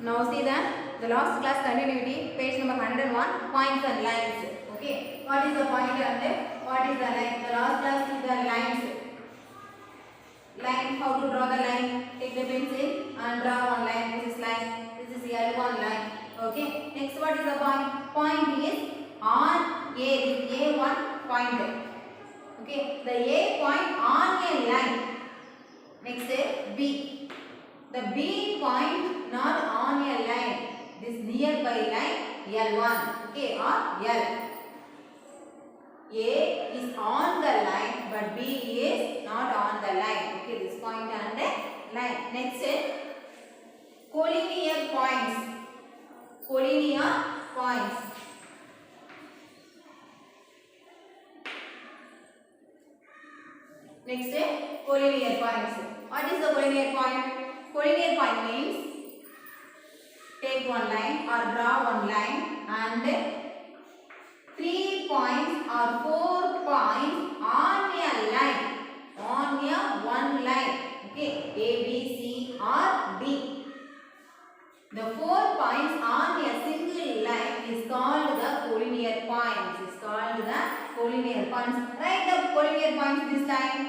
Now see the last class continuity, page number 101, points and lines. Okay, what is the point and what is the line? The last class is the lines. Line, how to draw the line? Take the pencil and draw one line. This is line. This is L1 line. Okay. Next, what is the point? Point is on A. This A1 point. Okay. The A point on a line. Next, B. The B point not on a line. This nearby line L1. Okay, or L. A is on the line, but B is not on the line. Okay, this point and the line. Next, collinear points. Collinear points. Next, collinear points. What is the collinear point? Collinear point means take one line or draw one line and 3 points or 4 points on a line, on a one line. Okay, A, B, C or D. The 4 points on a single line is called the collinear points. It's called the collinear points. Write the collinear points this time.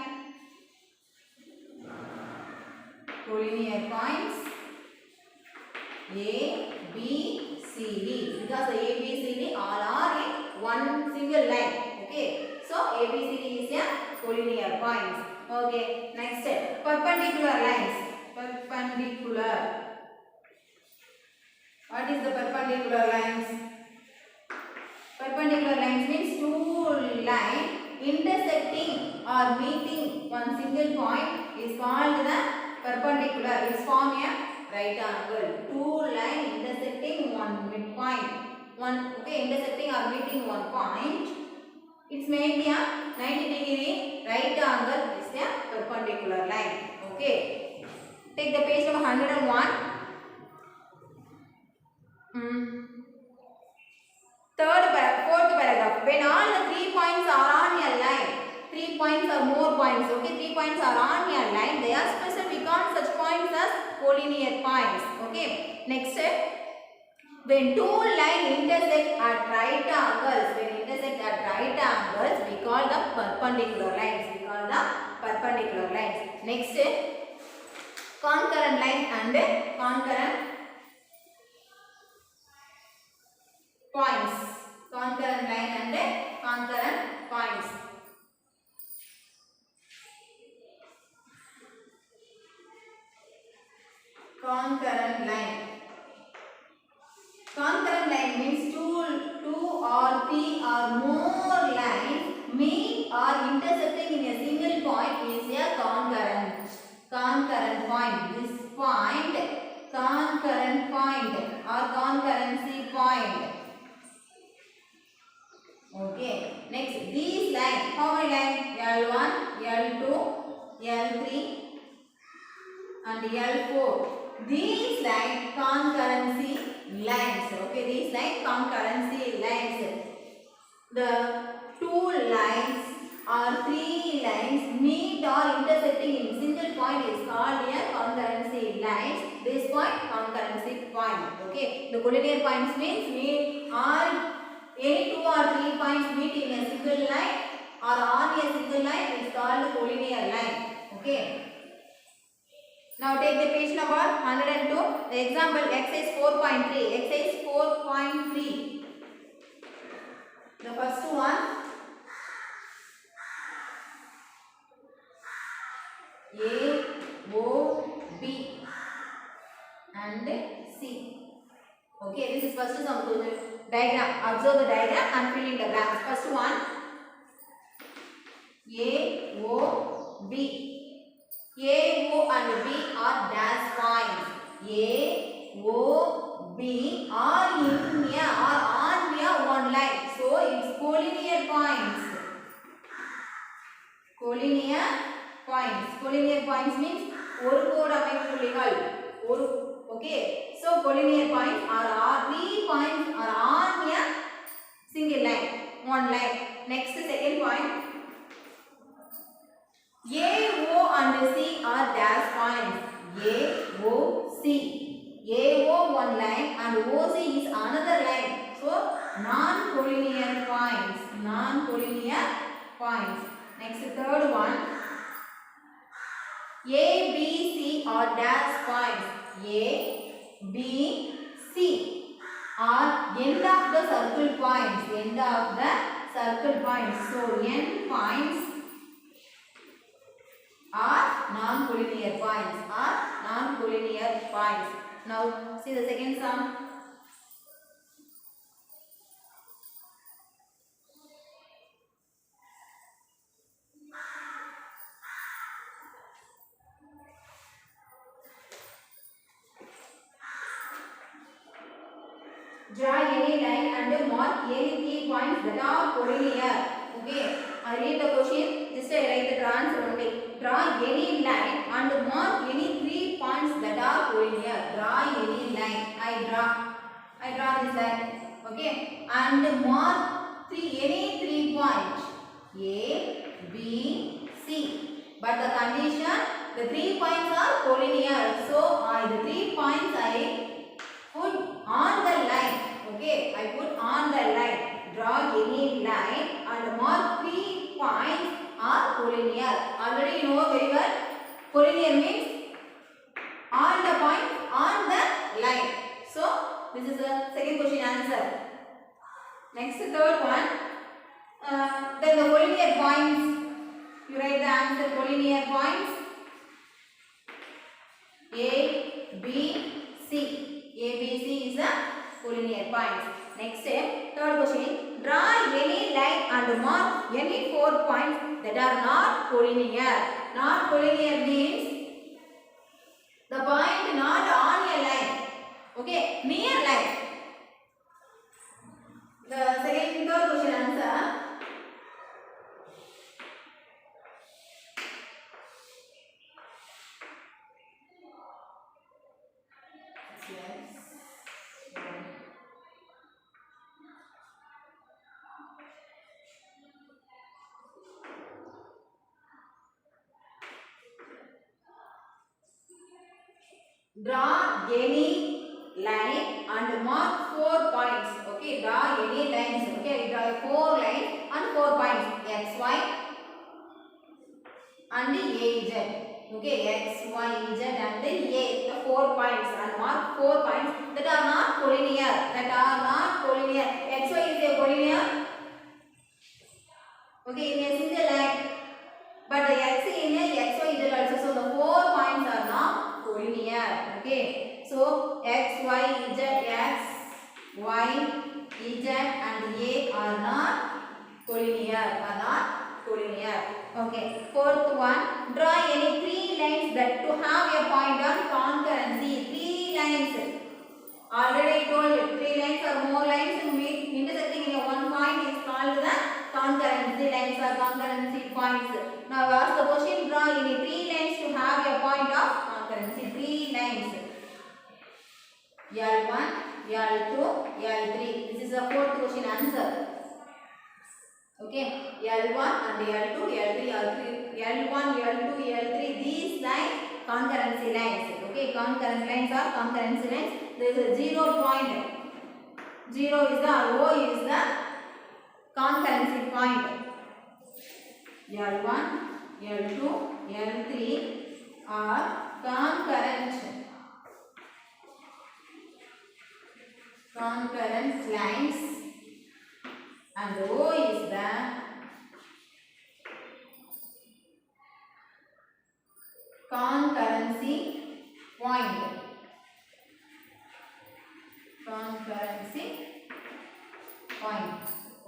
Collinear points A, B, C, D. Because the A, B, C, D all are in one single line. Okay. So A, B, C, D is a collinear points. Okay. Next step. Perpendicular lines. Perpendicular. What is the perpendicular lines? Perpendicular lines means two lines intersecting or meeting one single point is called the perpendicular. It form a right angle. Two lines intersecting one midpoint. Intersecting or meeting one point. It's made a 90 degree right angle is a perpendicular line. Okay. Take the page number 101. Fourth paragraph. When all the 3 points are on a line, 3 points or more points, okay, 3 points are on a line, they are specific on such points as collinear points. Okay. Next, when two lines intersect at right angles, we call the perpendicular lines. Next, concurrent line and concurrent points. Concurrent line and concurrent points. Concurrent line. Concurrent line means two or three or more lines meet or intersecting in a single point is a concurrent point. This point, concurrent point or concurrency point. Okay. Next, these lines, how many lines? L1, L2, L3 and L4. These lines concurrency lines. Okay, these lines concurrency lines. The two lines or three lines meet or intersecting in single point is called a concurrency lines. This point concurrency point. Okay, the collinear points means meet or any 2 or 3 points meet in a single line or on a single line is called collinear line. Okay. Now take the page number 102. The example exercise 4.3. Exercise 4.3. The first one. A, O, B and C. Okay, this is first some diagram. Observe the diagram and fill in the blanks. First one. A, O, B. A, O and B are dash points. A, O, B are in a or on a one line. So it's collinear points. Collinear points. Collinear points means ஒரு கோடு அமைப்பு புள்ளிகள். Okay. So collinear points are 3 points are on a single line, one line. Next, second point. A, O and C are dash points. A, O, C. A, O, one line and OC is another line. So non-collinear points. Non-collinear points. Next, third one. A, B, C are dash points. A, B, C are end of the circle points. End of the circle points. So N points are non-collinear points. Are non-collinear points. Now see the second sum. Draw any line and mark any key points that are collinear. Okay, I read the question. Just I write the answer only. Draw any line and mark any 3 points that are collinear. Draw any line. I draw this line. Okay, and mark any 3 points. A, B, C. But the condition, the 3 points are collinear. So the 3 points I put on the line. Okay, I put on the line. Draw any line and mark 3 points are collinear. Already you know very well. Collinear means on the point on the line. So this is the second question answer. Next, third one. Then the collinear points. You write the answer. Collinear points. A, B, C. A, B, C is the collinear points. Next step, third question. Draw any line and mark any 4 points that are not collinear. Not collinear means the point not on a line. Okay, near line. The third question answer. Draw any line and mark 4 points. Okay, draw any lines. Okay, draw 4 lines and 4 points. X, Y and A, Z. Okay, X, Y, Z and A. The 4 points and mark 4 points that are not collinear. That are not collinear. X, Y is a collinear. Okay, in a single line. But the X in a X, Y, Z also. So the 4 points are not collinear. Okay, so X, Y, Z, X, Y, Z and A are not collinear. Are not collinear. Okay, fourth one. Draw any 3 lines that to have a point on concurrency. 3 lines. Already told you 3 lines or more lines meet intersecting in a one point is called the concurrency lines or concurrency points. Now ask the question. Draw any 3 lines to have a point of concurrency. 3 lines. L1, L2, L3. This is the fourth question answer. Okay, L1 and L2, L3, L1, L2, L3. These lines concurrency lines. Okay, concurrent lines are concurrency lines. There is a 0 point. 0 is the O is the concurrency point. L1, L2, L3 are concurrent lines, and O is the concurrency point. Concurrency point.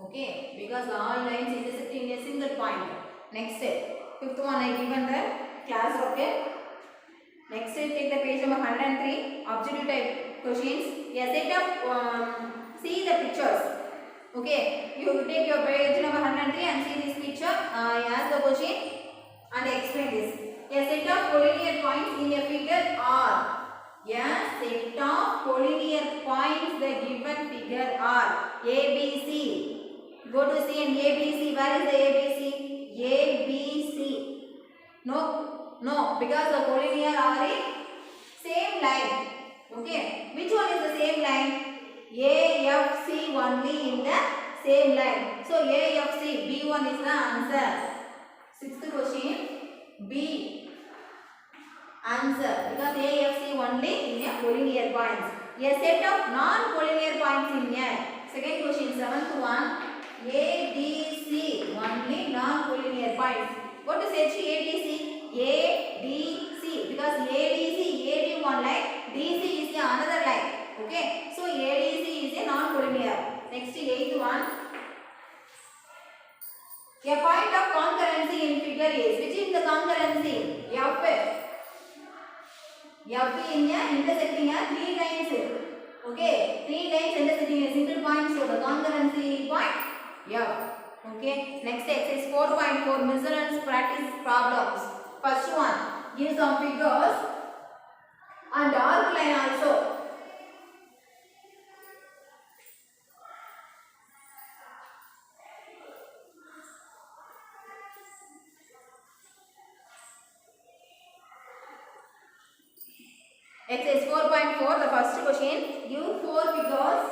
Okay, because all lines intersect in a single point. Next step. Fifth one I given the class. Okay. Next step, take the page number 103. Objective type questions. A set of see the pictures. Okay, you take your page number 103 and see this picture. Ask the question and explain this. A set of collinear points in a figure are. A set of collinear points the given figure are A, B, C. Go to C and A, B, C. Where is the A, B, C? A, B, C. No, because the collinear are in same line. Okay, which one is the same line? AFC only in the same line. So AFC, B1 is the answer. Sixth question, B answer, because AFC only in a collinear points. A set of non-collinear points in a. Second question, seventh one, ADC only non-collinear points. What is ADC? ADC, because ADC, AD one line, DC is the another line. Okay, so ADC is a non-collinear. Next, eighth one. A point of concurrency in figure is, which is the concurrency? F. F in a intersecting a three lines. Okay, three lines intersecting a single point, so the concurrency point F. Okay, next exercise 4.4 measurements practice problems. First one, give some figures and arc line also. Exercise 4.4, the first question, give 4 figures.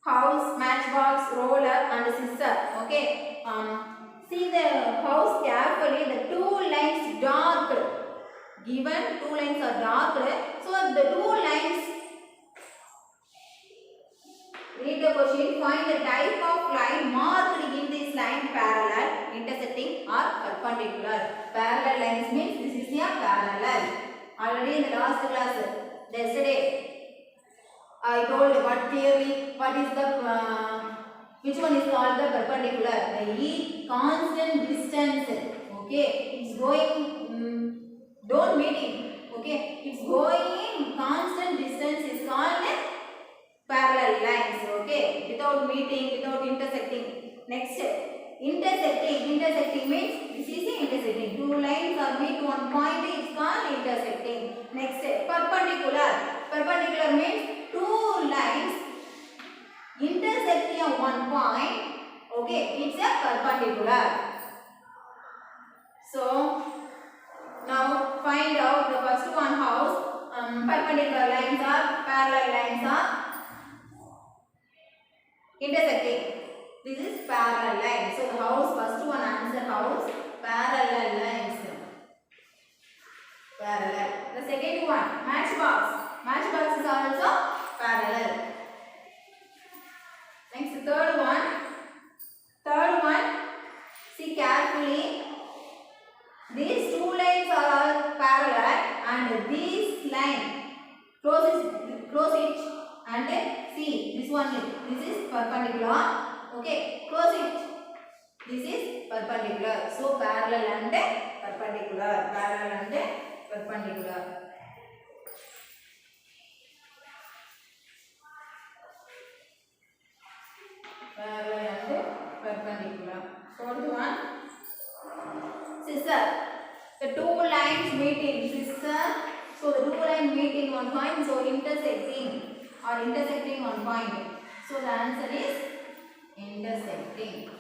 House, matchbox, roller and scissor. Okay. See the house carefully. The two lines dark. Given two lines are dark. So the two lines. Read the question. Find the type of line marked in this line parallel, intersecting or perpendicular. Parallel lines means this is a parallel. Already in the last class, yesterday, I told what clearly what is the which one is called the perpendicular. The E constant distance. Okay, it's going don't meeting. Okay, it's going constant distance is called parallel lines. Okay, without meeting, without intersecting. Next, intersecting. Intersecting means this is the intersecting. Two lines are meet one point. It's called intersecting. Next, perpendicular. Perpendicular means two lines intersecting at one point. Okay, it's a perpendicular. So now find out the first one house. Perpendicular lines are, parallel lines are intersecting. This is parallel line. So the house, first one answer house, parallel lines. Parallel. The second one, matchbox. Matchbox is also parallel. Next, the third one. Third one, see carefully. These two lines are parallel and this line close it and see this one. This is perpendicular. Okay, close it. This is perpendicular. So parallel and perpendicular. Parallel and perpendicular. Parallel and perpendicular. Fourth one, scissor. The two lines meet in scissor. So the two lines meet in one point. So intersecting or intersecting one point. So the answer is intersecting.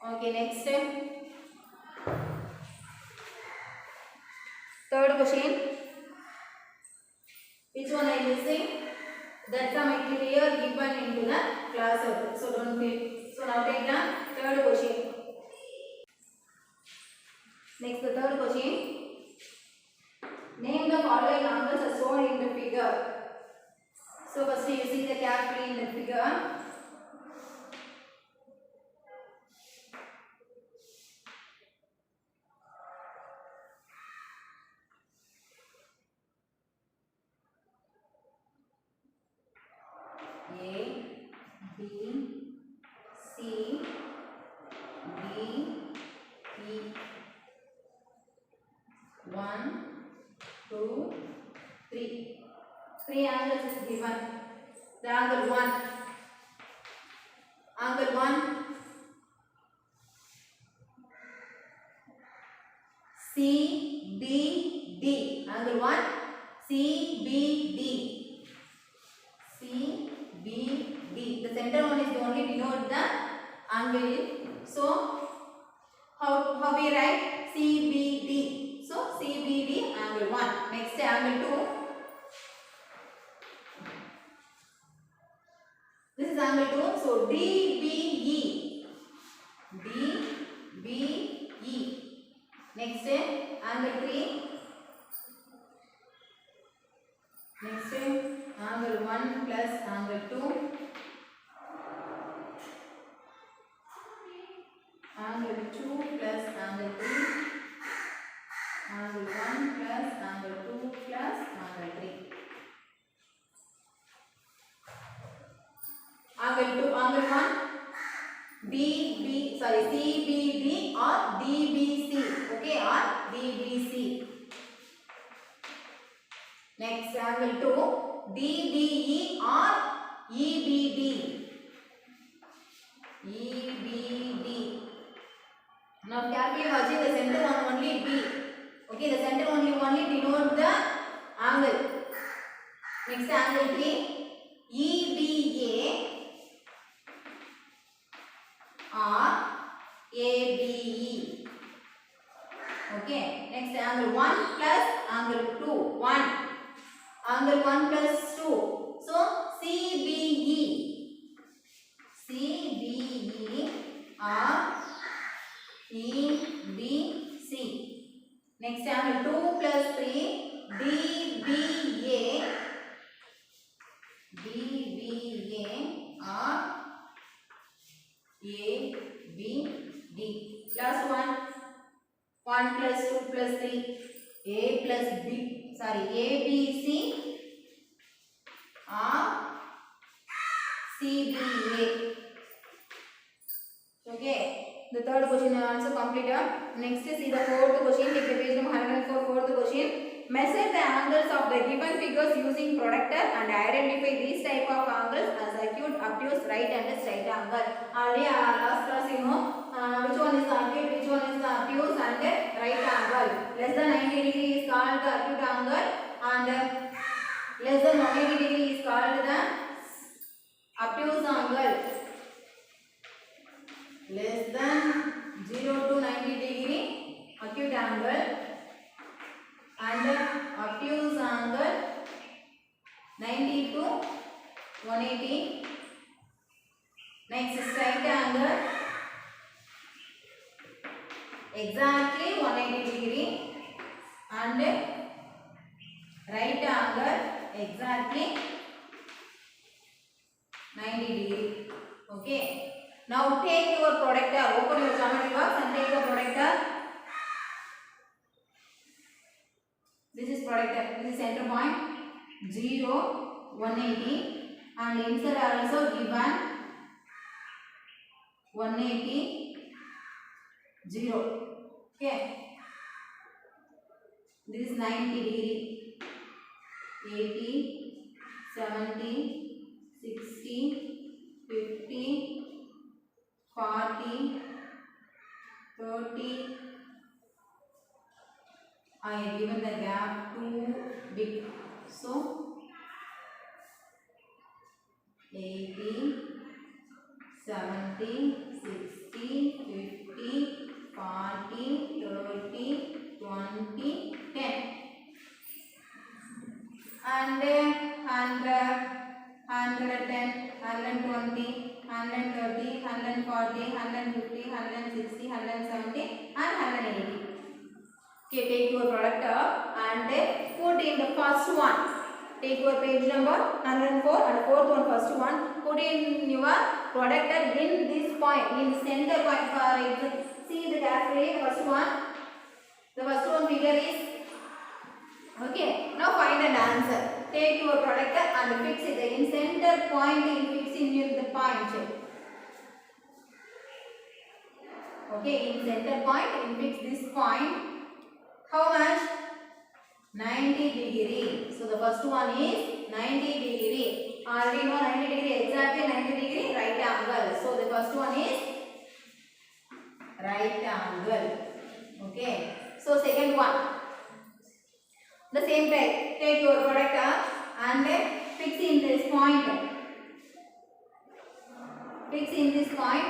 Okay, next. Third question. Which one are you using? That's a material given into the class. So don't feel. So now take the third question. Next, the third question. Name the following angles as shown in the figure. So first you see the carefully in the figure. A, B, C, D, E. 1, 2, 3. 3 angles is given. The angle 1. Angle 1. C, B, D. Angle 1. C, B, D. C, B, D. The center one is the only denote the angle. So, how we write? C, B, D. Next angle 3. Next angle 1 plus angle 2. Angle 2 plus angle 3. Angle 1 plus angle 2 plus angle 3. Angle 2, angle 1, CBD or DBC. Okay, or DBC. Next angle 2, DBE or EBD. EBD. Now carefully watching the center one only B. Okay, the center only denote the angle. Next angle 3, EBA or ABE. Okay, next angle 1 plus angle 2. 1. Angle 1 plus 2. So CBE. CBE or EBC. Next angle 2 plus 3. DBA. DBA or ABD. Last one. 1 plus 2 plus 3. A plus B. Sorry, ABC or CBA. Okay. The third question is also completed. Next is the fourth question. Take the page number 104. Fourth question. Measure the angles of the given figures using protractor and identify these type of angles as acute, obtuse, right and straight angle. Already last class you know which one is the acute, which one is the obtuse and right angle. Less than 90 degree is called the acute angle and less than 180 degree is called the obtuse angle. Less than 0 to 90 degree acute angle and obtuse angle 90 to 180. Next straight angle exactly 180 degree and right angle exactly 90 degree. Okay. Now take your protractor, open your geometry box and take the protractor. This is protractor, this is center point 0, 180 and inside are also given 180, 0. Okay. This is 90 degree, 80, 70, 60, 50, 40, 30. I have given the gap too big. So 80, 70, 60, 50, 40, 30, 20, 10. And 100, 110, 120, 130, 140, 150, 160, 170 and 180. Okay, take your protractor and put in the first one. Take your page number 104 and fourth one, first one. Put in your protractor in this point, in center point. For see the carefully, first one. The first one figure is okay. Now find an answer. Take your protractor and fix it in center point. In fixing the point. Okay, in center point, in fix this point. How much? 90 degree. So the first one is 90 degree. Already know 90 degree, exactly 90 degree right angle. So the first one is right angle. Okay. So second one. The same type. Take your protractor and fix in this point. Fix in this point.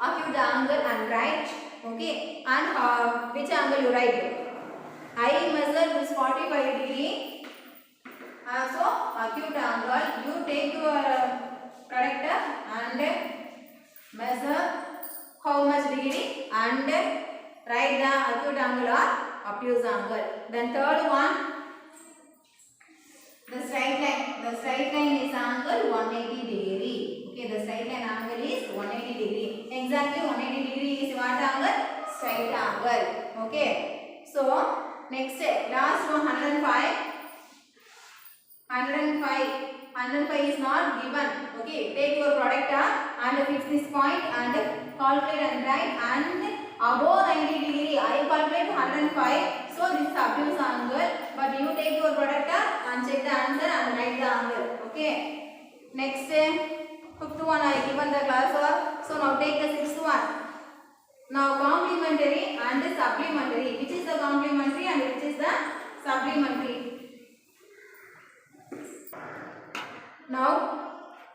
Acute angle and write. Okay. And which angle you write? I measure this 45 degree. So acute angle. You take your protractor and measure how much degree and write the acute angle or obtuse angle. Then third one, the straight line. The straight line is angle 180 degree. Okay, the straight line angle is 180 degree. Exactly 180 degree is what angle? Straight angle. Okay. So next last one 105. 105 is not given. Okay, take your product and fix this point and calculate and write, and above 90 degree I calculate 105. So this is obtuse angle, but you take your product and check the answer and write the angle. Okay. Next fifth one I given the class work. So now take the sixth one. Now complementary and supplementary. Which is the complementary and which is the supplementary? Now,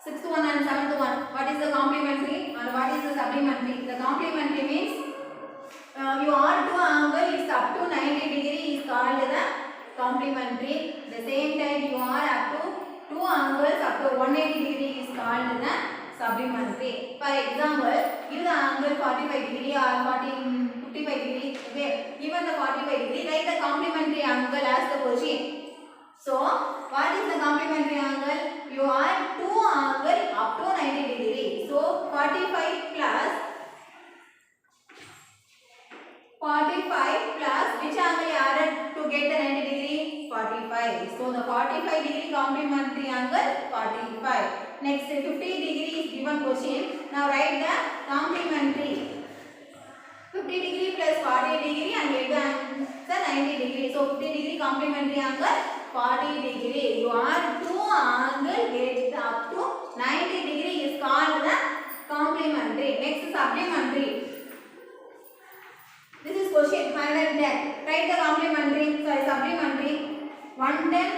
sixth one and seventh one. What is the complementary and what is the supplementary? The complementary means your two angle is up to 90 degree is called the complementary. The same time you are up to two angles up to 180 degree is called the supplementary. For example, give the angle 45 degree or 55 degree. Okay, given the 45 degree, write the complementary angle as the question. So, what is the complementary angle? You are two angle up to 90 degree. So, 45 plus which angle you added to get the 90 degree? 45. So, the 45 degree complementary angle 45. Next, 50 degree is given question. Now, write the complementary. 50 degree plus 40 degree and get the answer 90 degree. So, 50 degree complementary angle 40 degree. You are two angle get up to 90 degree is called the complementary. Next, supplementary. This is question 110. Write the complementary. Sorry, supplementary. 110.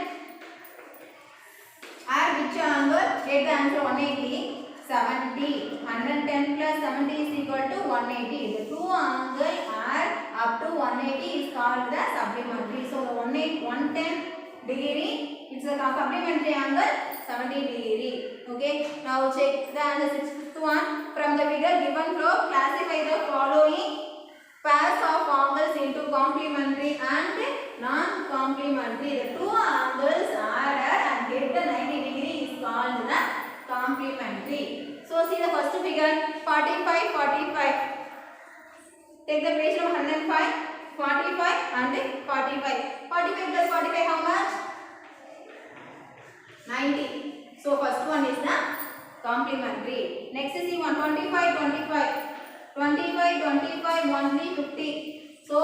Add which angle? Get the answer 180. 70. 110 plus 70 is equal to 180. The two angle add up to 180 is called the supplementary. So the 110 degree, it's a supplementary angle 70 degree. Okay. Now check the answer. Sixth one. From the figure given below, classify the following pairs of angles into complementary and non-complementary. The two angles added and get the 90 degree is called the complementary. So see the first figure 45, 45. Take the ratio of 105, 45 and 45. 45 plus 45 how much? 90. So first one is the complementary. Next is the 125, 25. 25, 25, only 50. So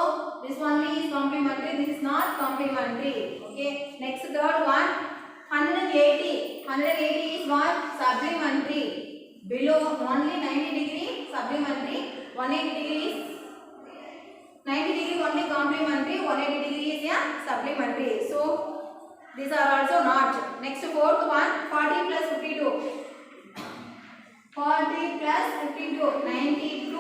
this only is complementary, this is not complementary. Okay. Next third one, 180. 180 is what? Supplementary. Below only 90 degree supplementary. 180 degrees. 90 degree only complementary. 180 degree is a supplementary. So these are also not. Next fourth one, 40 plus 52. 40 plus 52, 92.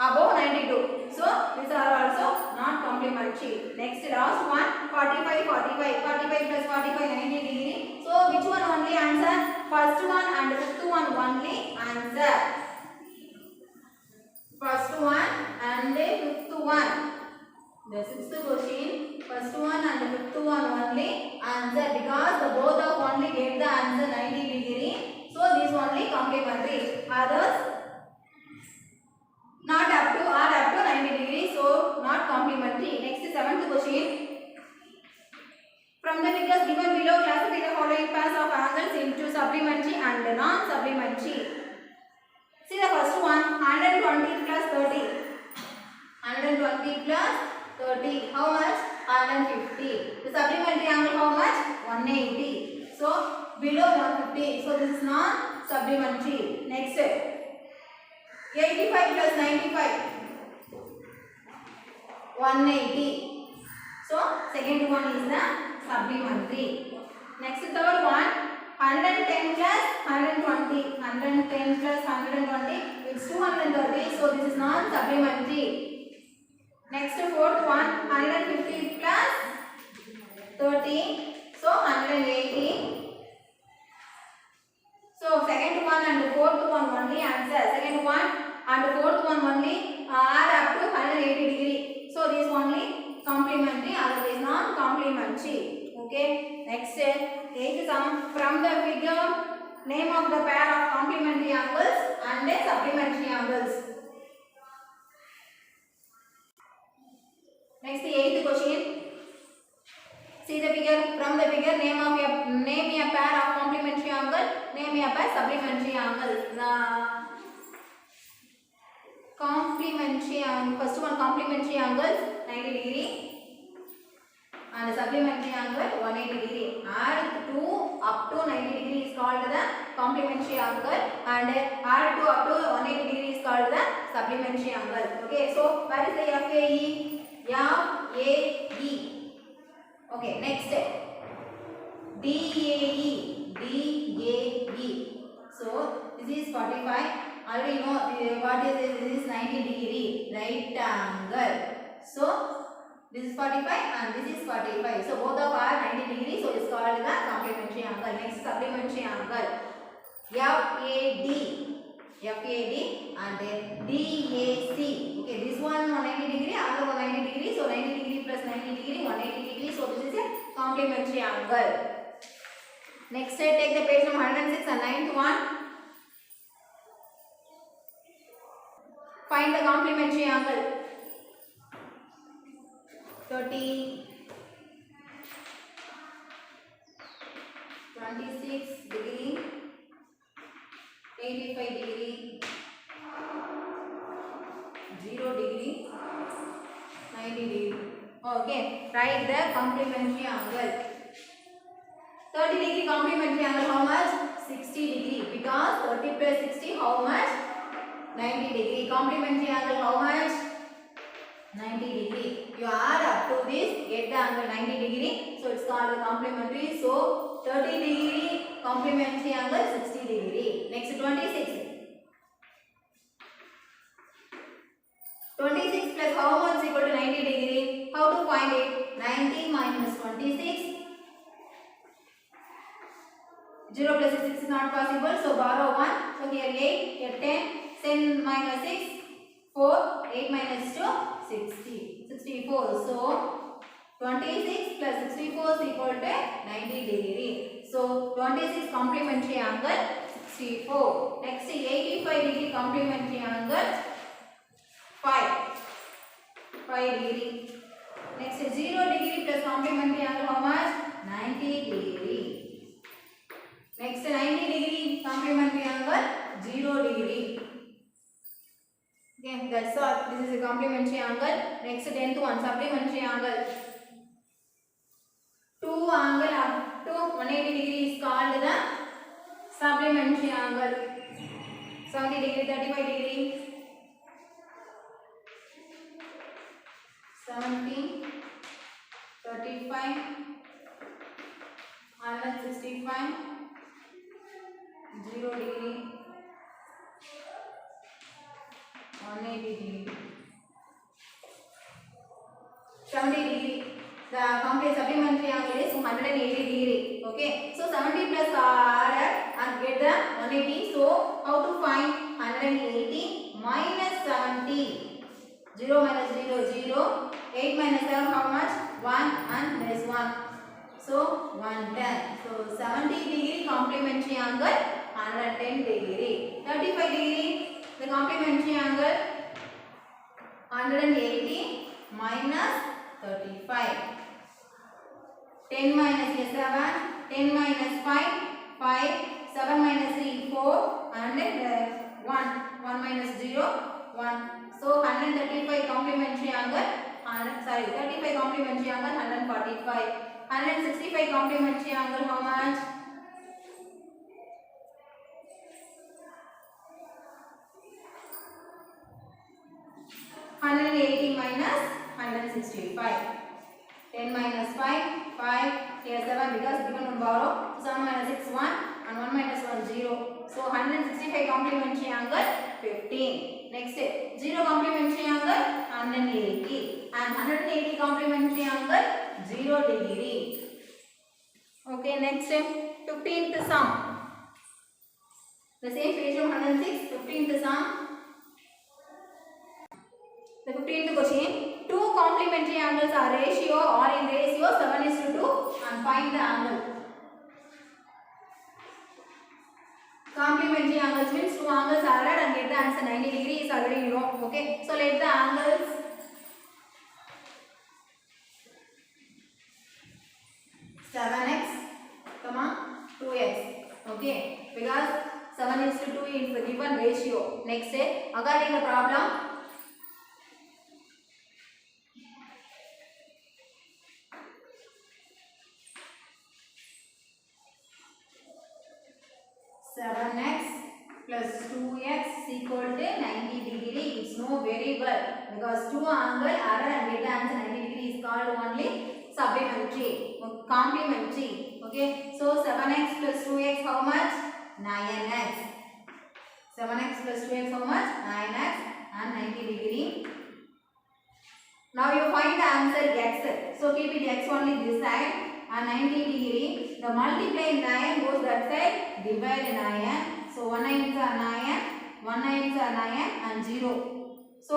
Above 92. So these are also not complementary. Next last one, 45, 45. 45 plus 45, 90 degree. So which one only answer? First one and fifth one only answer. First one and fifth one. The sixth question, first one and fifth one only answer, because the both of only get the answer 90 degree. So this only complementary. Others not up to or up to 90 degree. So not complementary. Next seventh question. From the figures given below, classify the following pairs of angles into supplementary and non-supplementary. See the first one, 120 plus 30. 120 plus 30. How much? 150. The supplementary angle how much? 180. So below 150. So this is non-supplementary. Next, 85 plus 95. 180. So second one is the supplementary. Next third one, 110 plus 120. 110 plus 120. It's 230. So this is non-supplementary. Next fourth one, 150 plus 30. So 180. So second one and fourth one only answer. Second one and fourth one only are up to 180 supplementary. Okay. Next, eighth sum. From the figure, name of the pair of complementary angles and the supplementary angles. Next, the eighth question. See the figure. From the figure, name a pair of complementary angle. Name a pair supplementary angle. First one complementary angle 90 degree and supplementary angle 180 degree. Add 2 up to 90 degree is called the complementary angle and add 2 up to 180 degree is called the supplementary angle. Okay, so where is the FAE? FAE. Okay, next DAE. So this is 45. Already you know what is this? This is 90 degree right angle. So this is 45 and this is 45. So both of are 90 degree. So it's called the complementary angle. Next supplementary angle. FAD and then DAC. Okay, this one 190 degree, other 190 degree. So 90 degree plus 90 degree, 180 degree. So this is a complementary angle. Next, take the page number 106 and 9th one. Find the complementary angle. 30, 26 degree, 85 degree, 0 degree, 90 degree. Okay, write the complementary angle. 30 degree complementary angle how much? 60 degree. Because 30 plus 60 how much? 90 degree. Complementary angle how much? 90 degree. You add up to this, get the angle 90 degree. So it's called the complementary. So 30 degree complementary angle 60 degree. Next 26. 26 plus how much equal to 90 degree? How to find it? 90 minus 26. 0 plus 6 is not possible. So borrow 1. So here 8, here 10. 10 minus 6, 4, 8 minus 2, 60, 64. So 26 plus 64 is equal to 90 degree. So 26 complementary angle 64. Next 85 degree complementary angle 5 degree. Next 0 degree plus complementary angle how much? 90 degree. Next 90 degree complementary angle 0 degree. Okay, that's all. This is a complementary angle. Next 10th one, supplementary angle. 2 angle up to 180 degree is called the supplementary angle. 70 degree, 35 degree. 70, 35, 165, 0 degree. 180 degree. 70 degree. The complete supplementary angle is 180 degree. Okay. So 70 plus added and get the 180. So how to find 180 minus 70? 0 minus 0, 0. 8 minus 7 how much? 1 and there is 1. So 110. So 70 degree complementary angle 110 degree. 35 degree. The complementary angle 180 minus 35. 10 minus 7, 10 minus 5, 5, 7 minus 3, 4 and 1 minus 0, 1. So 135 complementary angle, 35 complementary angle 145. 165 complementary angle how much? 180 minus 165. 10 minus 5, 5, here 7 because given on borrow. 7 minus 6, 1 and 1 minus 1, 0. So 165 complementary angle 15. Next 0 complementary angle 180 and 180 complementary angle 0 degree. Okay, next 15th sum. The same page of 106, 15th sum. The 15th question, two complementary angles are ratio or in ratio 7:2 and find the angle. Complementary angles means two angles are added and get the answer 90 degree is already you know. Okay, so let the angles 7x, 2x. Okay, because 7:2 is the given ratio. Next, according to the problem, seven x plus 2x equal to 90 degree. It's no very well because two angle added and get the answer 90 degree is called only supplementary, complementary. Okay, so 7x plus 2x how much? 9x. 7x plus 2x how much? 9x and 90 degree. Now you find the answer x. So keep it x only this side and 90 degree. The multiply 9 goes that side, divide 9. So 1 9s are 9, 1 9s are 9 and 0. So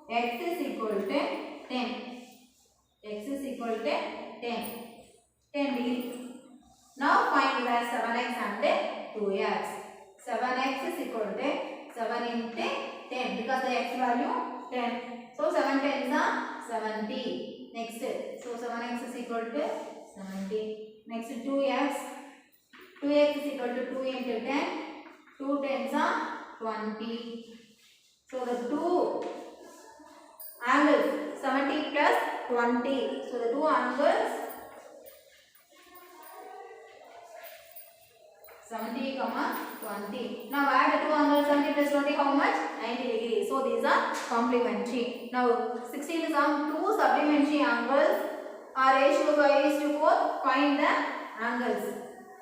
x is equal to 10. X is equal to 10. 10 degree. Now find the 7x and 2x. 7x is equal to 7 into 10 because the x value 10. So 7 10s are 70. Next, so 7x is equal to 70. Next 2x. 2x is equal to 2 into 10. 2 10s are 20. So the two angles 70 plus 20. So the two angles 70, 20. Now add the two angles 70 plus 20 how much? 90 degree. So these are complementary. Now 16 sum two supplementary angles are ratio 5:4. Find the angles.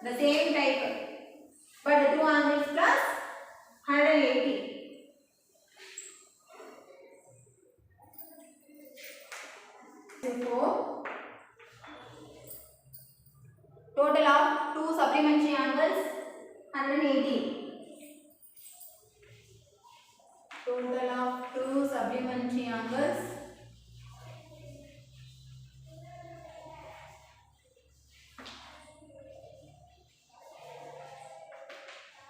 The same type. But the two angles plus 180. Therefore, total of two supplementary angles 180. Total of two supplementary angles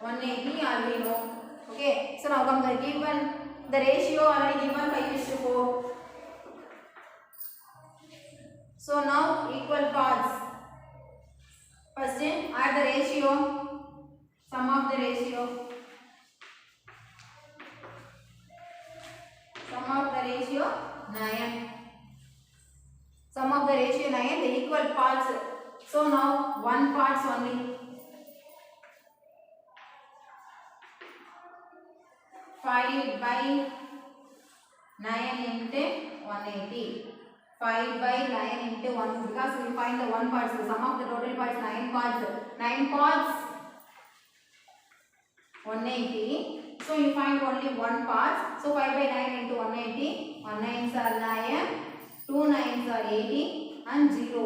180 already know. Okay, so now come the given the ratio already given 5:4. So now equal parts. First add the ratio, sum of the ratio. Sum of the ratio 9. Sum of the ratio 9, the equal parts. So now one parts only. 5 by 9 into 180. 5 by 9 into 1 because we find the one parts. The sum of the total parts 9 parts. 9 parts 180. So you find only one part. So 5 by 9 into 180. 1 9s are 9. 2 9s are 80 and 0.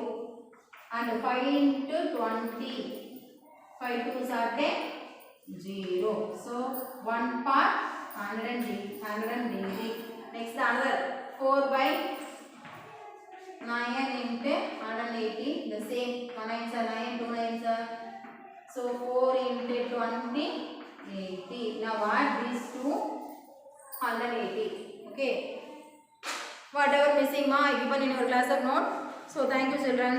And 5 into 20. 5 2s are 10. 0. So one part 100 degree. Next another 4 by 9 into 180. The same. 1 9s are 9. 2 9s are. So 4 into 20. 80. Now add these two 180. Okay. Whatever missing ma I given in your class of note. So thank you children.